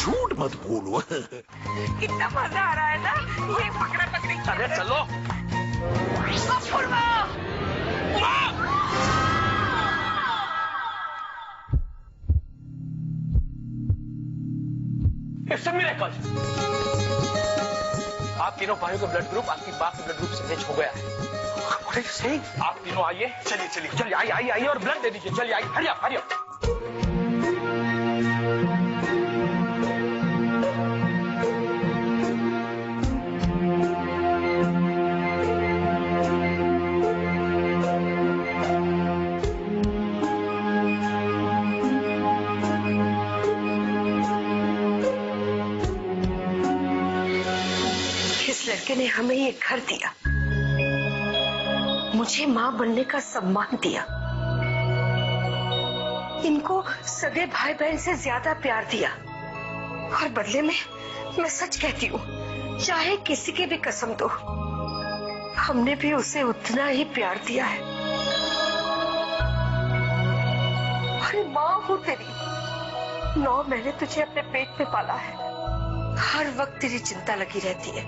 झूठ मत बोलो। कितना मजा आ रहा है ना ये पकड़ा पकड़ी। अरे चलो। It's a miracle. आप तीनों भाइयों का ब्लड ग्रुप आपकी मां के ब्लड ग्रुप से मैच हो गया है। सही। आप तीनों आइए। चलिए चलिए चलिए आइए आइए आइए और ब्लड दे दीजिए। चलिए आइए, हरिया हरिया। इस लड़के ने हमें ये घर दिया, मुझे मां बनने का सम्मान दिया, इनको सगे भाई बहन से ज्यादा प्यार दिया, और बदले में मैं सच कहती हूँ, चाहे किसी की भी कसम दो, हमने भी उसे उतना ही प्यार दिया है। अरे माँ हूँ तेरी, 9 महीने तुझे अपने पेट में पाला है, हर वक्त तेरी चिंता लगी रहती है,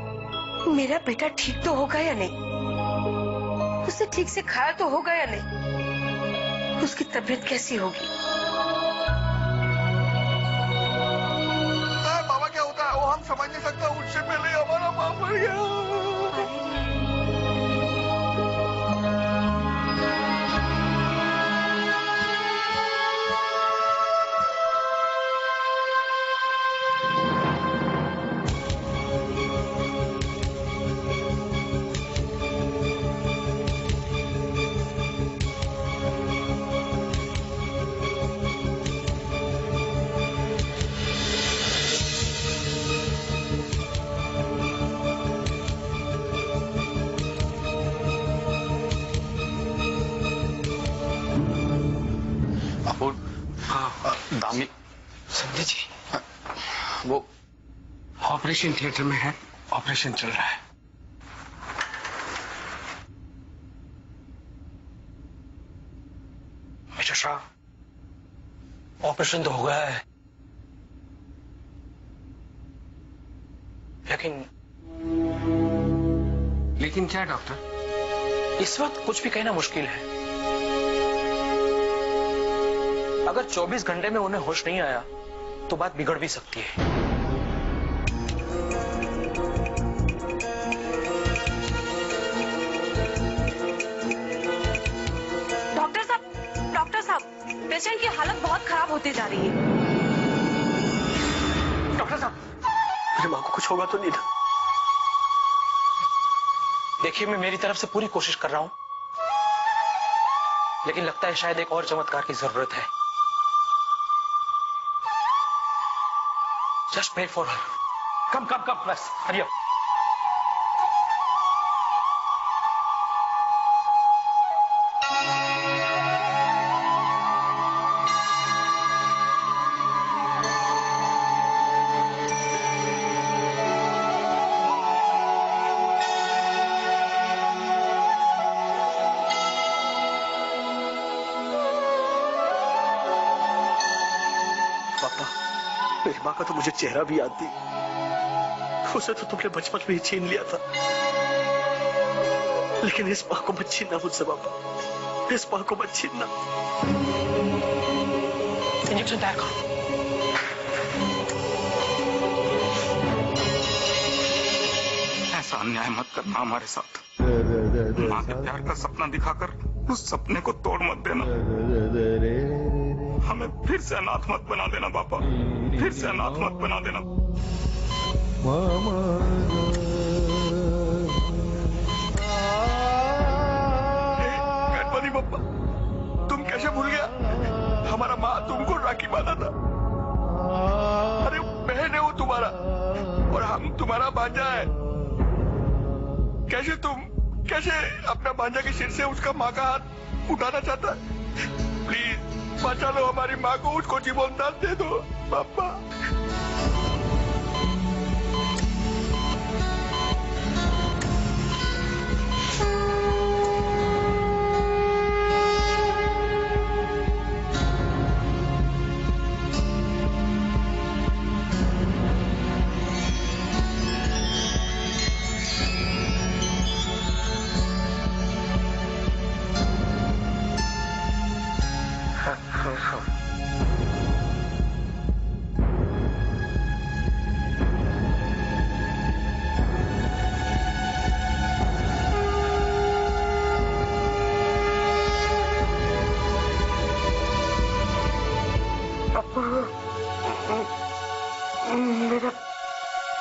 मेरा बेटा ठीक तो होगा या नहीं, उसे ठीक से खाया तो होगा या नहीं, उसकी तबीयत कैसी होगी। बाबा क्या होता है वो हम समझ नहीं सकता, उससे पहले हमारा बाप मर गया। दामी संजय जी, वो ऑपरेशन थिएटर में है, ऑपरेशन चल रहा है। मेजर शाह, ऑपरेशन तो हो गया है, लेकिन क्या डॉक्टर, इस वक्त कुछ भी कहना मुश्किल है। अगर 24 घंटे में उन्हें होश नहीं आया तो बात बिगड़ भी सकती है। डॉक्टर साहब, पेशेंट की हालत बहुत खराब होती जा रही है। डॉक्टर साहब, मेरी मां को कुछ होगा तो नहीं ना? देखिए, मैं मेरी तरफ से पूरी कोशिश कर रहा हूं, लेकिन लगता है शायद एक और चमत्कार की जरूरत है। Just pray for her. Come, bस, hurry up. पापा, मेरी माँ का तो मुझे चेहरा भी याद नहीं, उसे तो तुमने बचपन में ही छीन लिया था, लेकिन इस माँ को मत छीनना मुझसे पापा, इस माँ को मत छीनना। इंजेक्शन तैयार करो। ऐसा अन्याय मत करना हमारे साथ। माँ के प्यार का सपना दिखाकर उस सपने को तोड़ मत देना। हमें फिर से अनाथ मत बना देना पापा, फिर से अनाथ मत बना देना। गणपति बप्पा, तुम कैसे भूल गया? हमारा माँ तुमको राखी बांधा था। अरे बहन है वो तुम्हारा और हम तुम्हारा भांजा है। कैसे अपना भांजा के सिर से उसका माँ का हाथ उठाना चाहता है? प्लीज बचा लो हमारी माँ को, उसको जीवन दान दे दो पापा।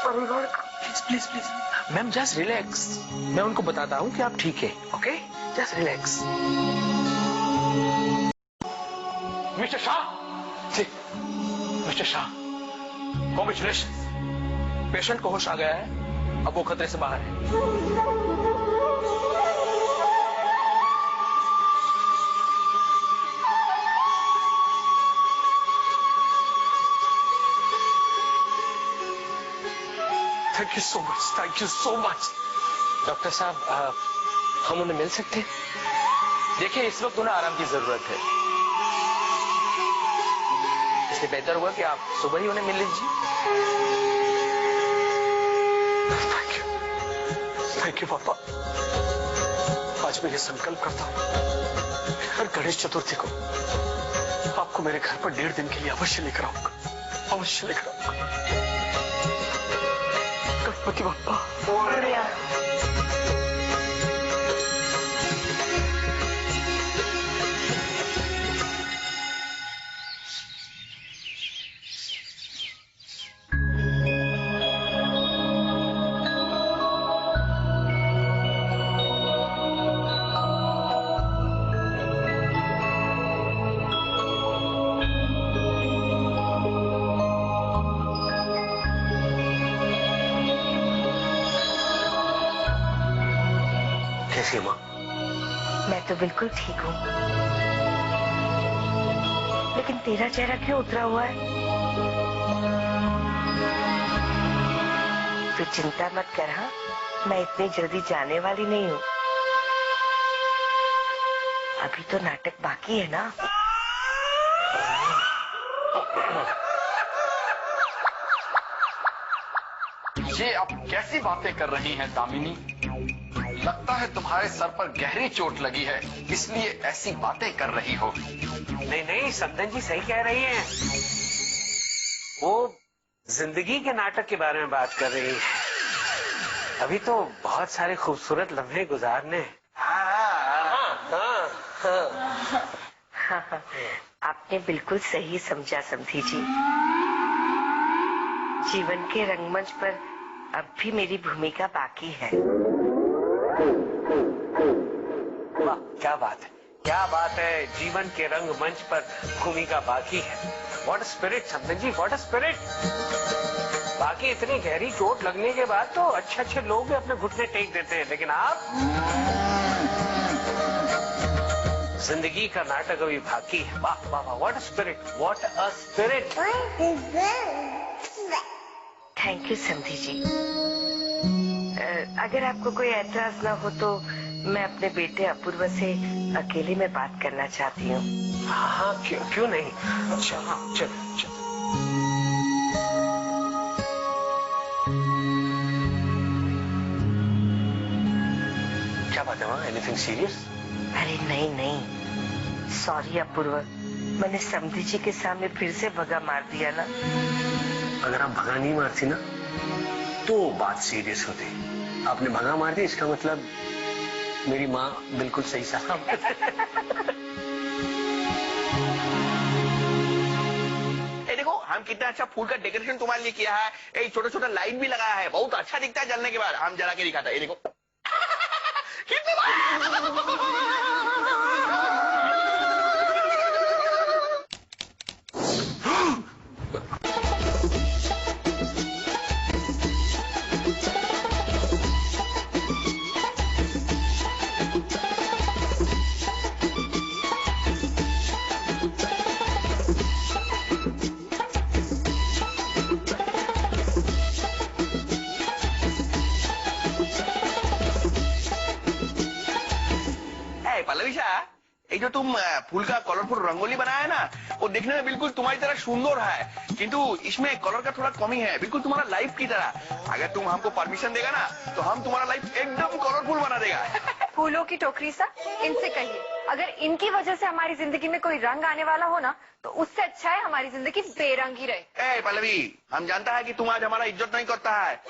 परिवार का। Please please please ma'am, just relax. मैं उनको बताता हूँ कि आप ठीक है। Okay, just relax. Mister Shah ji, mister Shah, congratulation. Patient को होश आ गया है, अब वो खतरे से बाहर है। Thank you so much, thank you so much. Doctor साहब, हम उन्हें मिल सकते हैं? देखिए, इस वक्त उन्हें आराम की जरूरत है, इसलिए बेहतर हुआ कि आप सुबह ही उन्हें मिल लीजिए। थैंक यू पापा। आज मैं ये संकल्प करता हूँ, हर गणेश चतुर्थी को आपको मेरे घर पर 1.5 दिन के लिए अवश्य लेकर आऊंगा, अवश्य लेकर आऊंगा। गणपति बप्पा मोरया। कैसी माँ? मैं तो बिल्कुल ठीक हूँ, लेकिन तेरा चेहरा क्यों उतरा हुआ है? तू चिंता मत कर। हाँ, मैं इतनी जल्दी जाने वाली नहीं हूँ। अभी तो नाटक बाकी है ना। ये आप कैसी बातें कर रही हैं दामिनी? लगता है तुम्हारे सर पर गहरी चोट लगी है, इसलिए ऐसी बातें कर रही हो। नहीं नहीं, संदन जी सही कह रही हैं। वो जिंदगी के नाटक के बारे में बात कर रही है। अभी तो बहुत सारे खूबसूरत लम्हे गुजारने। आपने बिल्कुल सही समझा समधी जी। जीवन के रंगमंच पर अब भी मेरी भूमिका बाकी है। वाह, क्या बात है, क्या बात है। जीवन के रंगमंच पर भूमिका बाकी है। व्हाट स्पिरिट संदन जी, व्हाट स्पिरिट। बाकी इतनी गहरी चोट लगने के बाद तो अच्छे अच्छे लोग भी अपने घुटने टेक देते हैं, लेकिन आप, जिंदगी का नाटक अभी बाकी है। वाह वाह वाह, what spirit, what a spirit. Thank you समधी जी। अगर आपको कोई एतराज ना हो तो मैं अपने बेटे अपूर्व से अकेले में बात करना चाहती हूँ। हाँ, क्यों नहीं। अच्छा हाँ, चल चल। क्या बात है वहाँ, एनीथिंग सीरियस? अरे नहीं नहीं, सॉरी अपूर्व, मैंने समधी जी के सामने फिर से भगा मार दिया ना। अगर आप भगा नहीं मारती ना तो बात सीरियस होती। आपने भगा मार दी, इसका मतलब मेरी माँ बिल्कुल सही साहब। देखो, हम कितना अच्छा फूल का डेकोरेशन तुम्हारे लिए किया है। एक छोटा छोटा लाइट भी लगाया है, बहुत अच्छा दिखता है जलने के बाद। हम जला के दिखाता है, ये देखो। ये जो तुम फूल का कलरफुल रंगोली बनाया है ना, वो देखने में बिल्कुल तुम्हारी तरह सुंदर है, किंतु इसमें कलर का थोड़ा कमी है, बिल्कुल तुम्हारा लाइफ की तरह। अगर तुम हमको परमिशन देगा ना तो हम तुम्हारा लाइफ एकदम कलरफुल बना देगा। फूलों की टोकरी सा, इनसे कहिए, अगर इनकी वजह से हमारी जिंदगी में कोई रंग आने वाला हो ना, तो उससे अच्छा है हमारी जिंदगी बेरंग ही रहे। पल्लवी, हम जानता है कि तुम आज हमारा इज्जत नहीं करता है,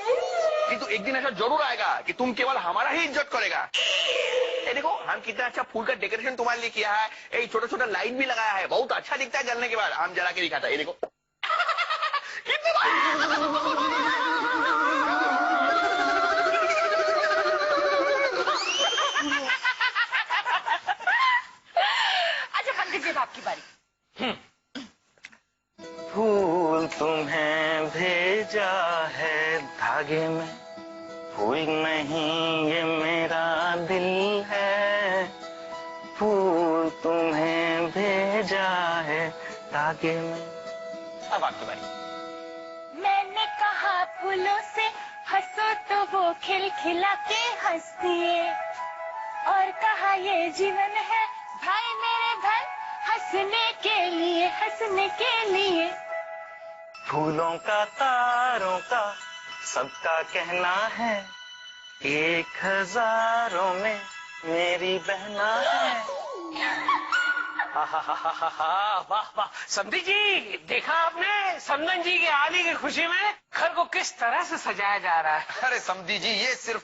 किंतु एक दिन ऐसा जरूर आएगा कि तुम केवल हमारा ही इज्जत करेगा। ये देखो, हम कितना अच्छा फूल का डेकोरेशन तुम्हारे लिए किया है। एक छोटा छोटा लाइट भी लगाया है, बहुत अच्छा दिखता है जलने के बाद। हम जला के दिखाता है, ये देखो। भेजा है धागे में, फूल नहीं ये मेरा दिल है, फूल तुम्हें भेजा है धागे में। अब आपकी बारी। मैंने कहा फूलों से हंसो तो वो खिलखिला के हंसती है, और कहा ये जीवन है भाई मेरे धन, हंसने के लिए, हंसने के लिए। फूलों का तारों का सबका कहना है, 1000 में मेरी बहना है। वाह वाह समधी जी, देखा आपने समधन जी के आने की खुशी में घर को किस तरह से सजाया जा रहा है। अरे समधी जी, ये सिर्फ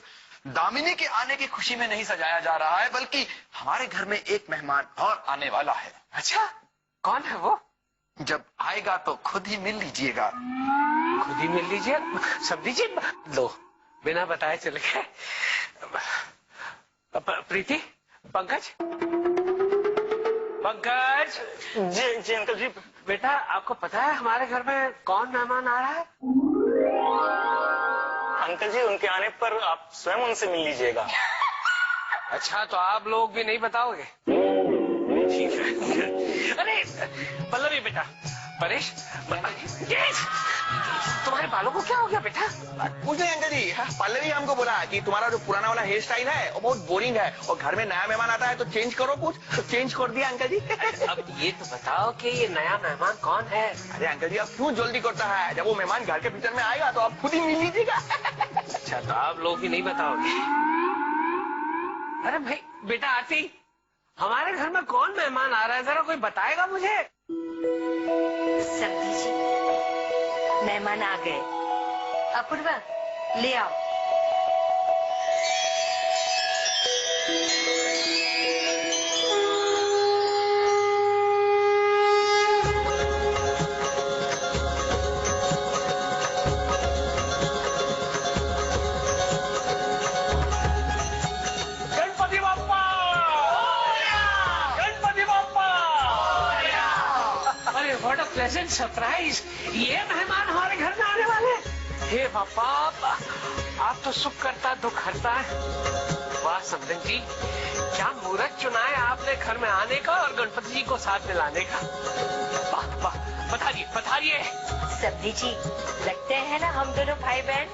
दामिनी के आने की खुशी में नहीं सजाया जा रहा है, बल्कि हमारे घर में एक मेहमान और आने वाला है। अच्छा, कौन है वो? जब आएगा तो खुद ही मिल लीजिएगा। खुद ही मिल लीजिए समधी जी। लो, बिना बताए चले गए। प्रीति, पंकज, पंकज। जी अंकल जी। बेटा, आपको पता है हमारे घर में कौन मेहमान आ रहा है? अंकल जी, उनके आने पर आप स्वयं उनसे मिल लीजिएगा। अच्छा, तो आप लोग भी नहीं बताओगे? ठीक है। अरे पल्लवी बेटा, परेश, तुम्हारे बालों को क्या हो गया बेटा? कुछ नहीं अंकल जी, पल्लवी हमको बोला कि तुम्हारा जो पुराना वाला हेयर स्टाइल है वो बहुत बोरिंग है, और घर में नया मेहमान आता है तो चेंज करो कुछ, तो चेंज कर दिया अंकल जी। अब ये तो बताओ कि ये नया मेहमान कौन है? अरे अंकल जी, आप क्यों जल्दी करता है? जब वो मेहमान घर के भीतर में आएगा तो आप खुद ही मिल लीजिएगा। अच्छा, तो आप लोग भी नहीं बताओगे? अरे भाई बेटा आरती, हमारे घर में कौन मेहमान आ रहा है, जरा कोई बताएगा मुझे? समधी जी, मेहमान आ गए। अपूर्वा, ले आओ। गणपति बाप्पा! गणपति बाप्पा! अरे व्हाट अ प्लेजेंट सरप्राइज! ये मेहमान हमारे घर में आने वाले। हे बाप्पा, आप तो सुख करता दुख हरता है। वाह समधन जी, क्या मुहूर्त चुना है आपने घर में आने का और गणपति जी को साथ में लाने का। वाह वाह, बताइए बताइए। समधी जी, लगते हैं ना हम दोनों भाई बहन।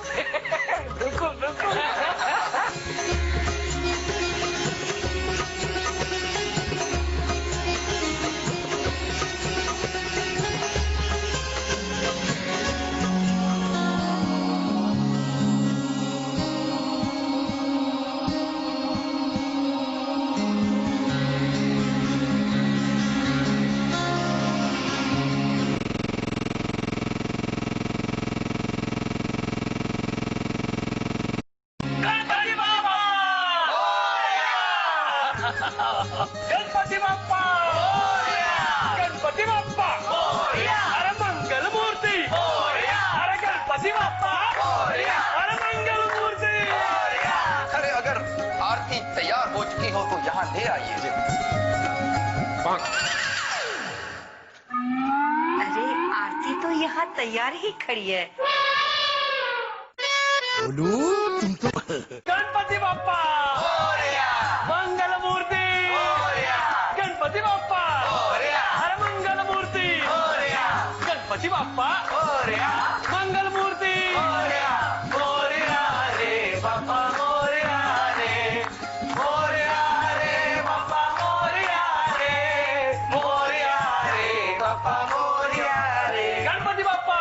बिल्कुल बिल्कुल। गणपति बाप्पा! गणपति बाप्पा! अरे मंगल मूर्ति! अरे गणपति बाप्पा! अरे मंगल मूर्ति! अरे अगर आरती तैयार हो चुकी हो तो यहाँ ले आइए। अरे आरती तो यहाँ तैयार ही खड़ी है। गणपति बाप्पा! मंगल मूर्ति! गणपति बाप्पा! अरे मंगल मूर्ति! गणपति बाप्पा! मंगल मूर्ति! मोरया रे बाप्पा, मोरया रे, मोरया रे बाप्पा, मोरया रे, मोरया रे बाप्पा, मोरया रे। गणपति बाप्पा!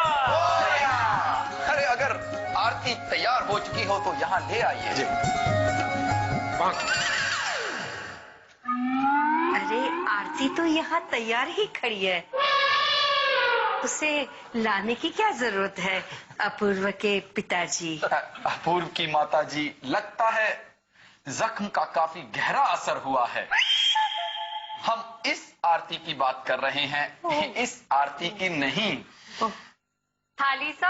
अरे अगर आरती तैयार हो चुकी हो तो यहाँ ले आइए। अरे आरती तो यहाँ तैयार ही खड़ी है, उसे लाने की क्या जरूरत है? अपूर्व के पिताजी। अपूर्व की माता जी, लगता है जख्म का काफी गहरा असर हुआ है। हम इस आरती की बात कर रहे हैं, इस आरती की नहीं। थाली सा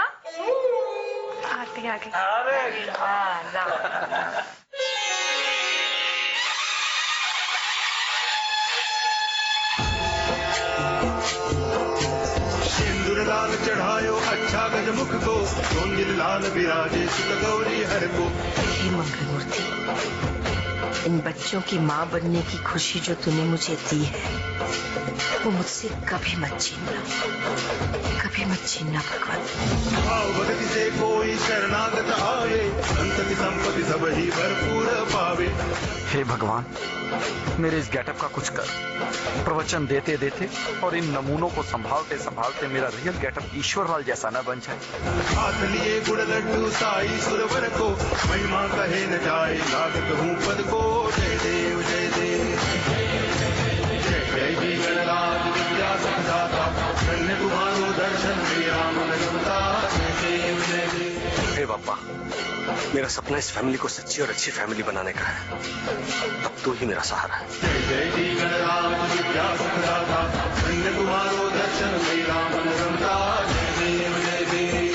आरती आ गई। अरे हाँ, लाओ। सिंदूर लाल चढ़ायो अच्छा राजमुख को, सोंगिल लाल विराजे सुत गौरी हर को। हे मंगलमूर्ति, इन बच्चों की माँ बनने की खुशी जो तूने मुझे दी है, वो मुझसे कभी मत छीनना, कभी मत छीनना भगवान। भाव भक्ति से कोई शरणागत आवे, संतति संपत्ति सब ही भरपूर पावे। हे भगवान, मेरे इस गेटअप का कुछ कर। प्रवचन देते देते और इन नमूनों को संभालते संभालते मेरा रियल गेटअप ईश्वरलाल जैसा न बन जाए। हाथ लिए गुड़ लड्डू साई सुरवर को, महिमा कहे न जाए लागत हूँ पद को। जय देव जय देव, जय जय जी गणराज विद्या संदाता, धन्य तुम्हारो दर्शन मेरा मन रमता। जय देव जय देव। हे बाबा, मेरा सपना इस फैमिली को सच्ची और अच्छी फैमिली बनाने का है, अब तू ही मेरा सहारा है। जय जय जी गणराज विद्या संदाता, धन्य तुम्हारो दर्शन मेरा मन रमता। जय देव जय देव।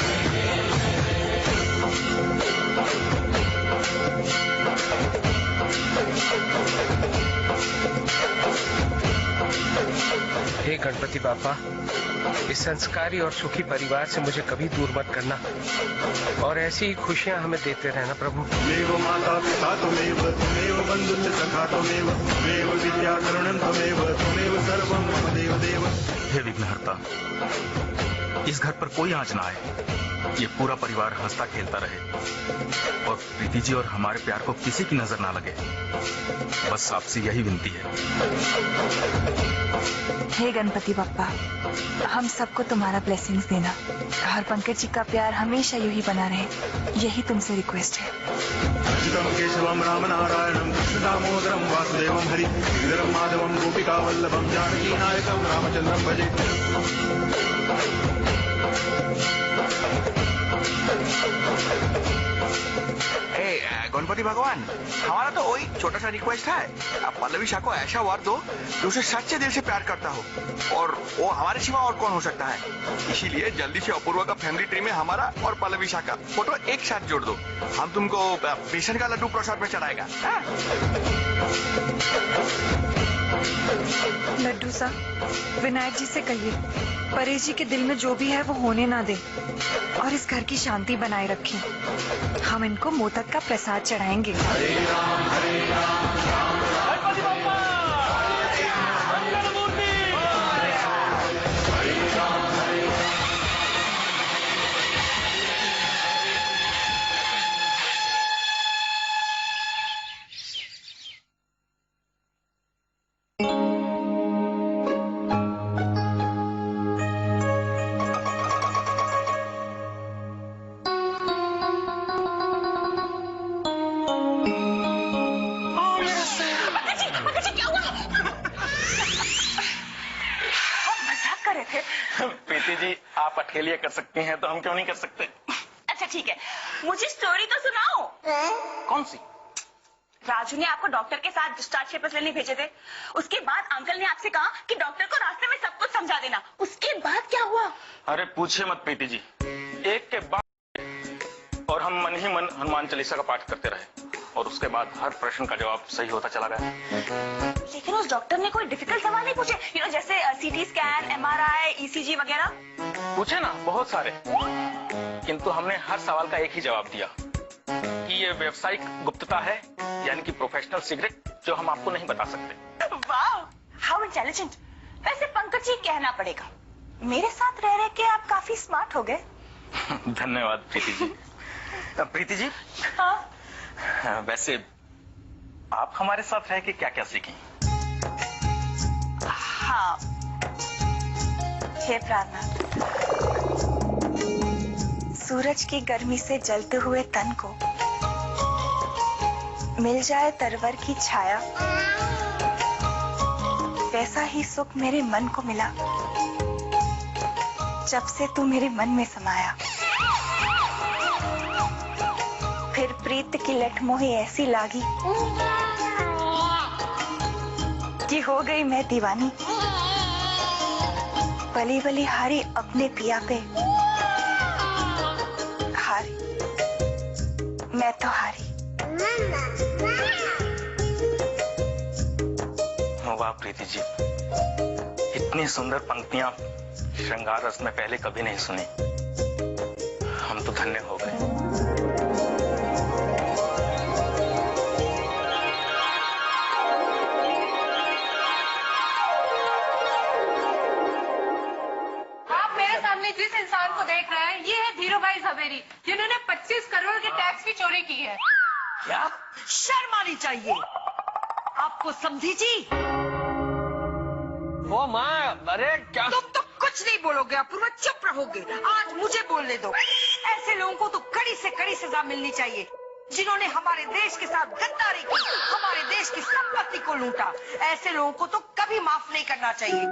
हे गणपति बापा, इस संस्कारी और सुखी परिवार से मुझे कभी दूर मत करना और ऐसी ही खुशियां हमें देते रहना प्रभु। त्वमेव माता पिता त्वमेव, त्वमेव बन्धुश्च सखा त्वमेव, त्वमेव विद्या करुणं त्वमेव, त्वमेव सर्वं मम देव देव। हे विघ्नहर्ता, इस घर पर कोई आंच ना आए, ये पूरा परिवार हंसता खेलता रहे और प्रीति जी और हमारे प्यार को किसी की नजर ना लगे, बस आपसे यही विनती है। हे गणपति बप्पा, हम सबको तुम्हारा ब्लेसिंग्स देना और पंकज जी का प्यार हमेशा यूं ही बना रहे, यही तुमसे रिक्वेस्ट है। अच्युतं केशवं राम नारायणं कृष्ण दामोदरं वासुदेवं हरि, गिरिधरं माधवं गोपिका वल्लभं जानकी नायकं रामचंद्रं भजे। गणपति भगवान, हमारा तो वही छोटा सा रिक्वेस्ट है, आप पल्लवी शाह को ऐसा वर दो जो उसे सच्चे दिल से प्यार करता हो, और वो हमारे सिवा और कौन हो सकता है। इसीलिए जल्दी से अपूर्वा का फैमिली ट्री में हमारा और पल्लवी शाह का फोटो एक साथ जोड़ दो, हम तुमको बेसन का लड्डू प्रसाद में चढ़ाएगा। लड्डू सा विनायक जी से कहिए, परेश जी के दिल में जो भी है वो होने ना दे और इस घर की शांति बनाए रखें। हम इनको मोदक का प्रसाद चढ़ाएंगे। हरे राम हरे राम, राम राम हरे राम, मंगलमूर्ति हरे राम हरे राम। प्रीति जी, आप अकेले कर सकती हैं तो हम क्यों नहीं कर सकते? अच्छा ठीक है, मुझे स्टोरी तो सुनाओ। कौन सी? राजू ने आपको डॉक्टर के साथ डिस्चार्ज पेपर्स लेने भेजे थे, उसके बाद अंकल ने आपसे कहा कि डॉक्टर को रास्ते में सब कुछ समझा देना, उसके बाद क्या हुआ? अरे पूछिए मत प्रीति जी, एक के बाद और हम मन ही मन हनुमान चालीसा का पाठ करते रहे और उसके बाद हर प्रश्न का जवाब सही होता चला गया। लेकिन उस डॉक्टर ने कोई डिफिकल्ट सवाल नहीं पूछे, जैसे सीटी स्कैन, MRI, ECG वगैरह? पूछे ना, बहुत सारे, किंतु हमने हर सवाल का एक ही जवाब दिया कि ये व्यावसायिक गुप्तता है, यानी कि प्रोफेशनल सीक्रेट, जो हम आपको नहीं बता सकते। वाह, हाउ इंटेलिजेंट। वैसे पंकज जी कहना पड़ेगा, मेरे साथ रह रहे के आप काफी स्मार्ट हो गए। धन्यवाद प्रीति जी। प्रीति जी, हाँ? वैसे आप हमारे साथ रह के क्या क्या सीखी? हाँ, हे प्रार्थना, सूरज की गर्मी से जलते हुए तन को मिल जाए तरवर की छाया, वैसा ही सुख मेरे मन को मिला जब से तू मेरे मन में समाया। फिर प्रीत की लठ मोही ऐसी लागी कि हो गई मैं दीवानी, बली बली हारी अपने पिया पे, हारी मैं तो हारी। वाह प्रीति जी, इतनी सुंदर पंक्तियां श्रृंगार रस में पहले कभी नहीं सुनी। हम तो धन्य हो गए। आप मेरे सामने जिस इंसान को देख रहे हैं, ये है धीरू भाई झवेरी, जिन्होंने 25 करोड़ के टैक्स की चोरी की है। क्या? शर्म आनी चाहिए आपको, समझी जी? ओ माँ, अरे क्या? तुम तो कुछ नहीं बोलोगे अपूर्वा, चुप रहोगे। आज मुझे बोलने दो। ऐसे लोगों को तो कड़ी से कड़ी सजा मिलनी चाहिए, जिन्होंने हमारे देश के साथ गद्दारी की, हमारे देश की संपत्ति को लूटा। ऐसे लोगों को तो कभी माफ नहीं करना चाहिए।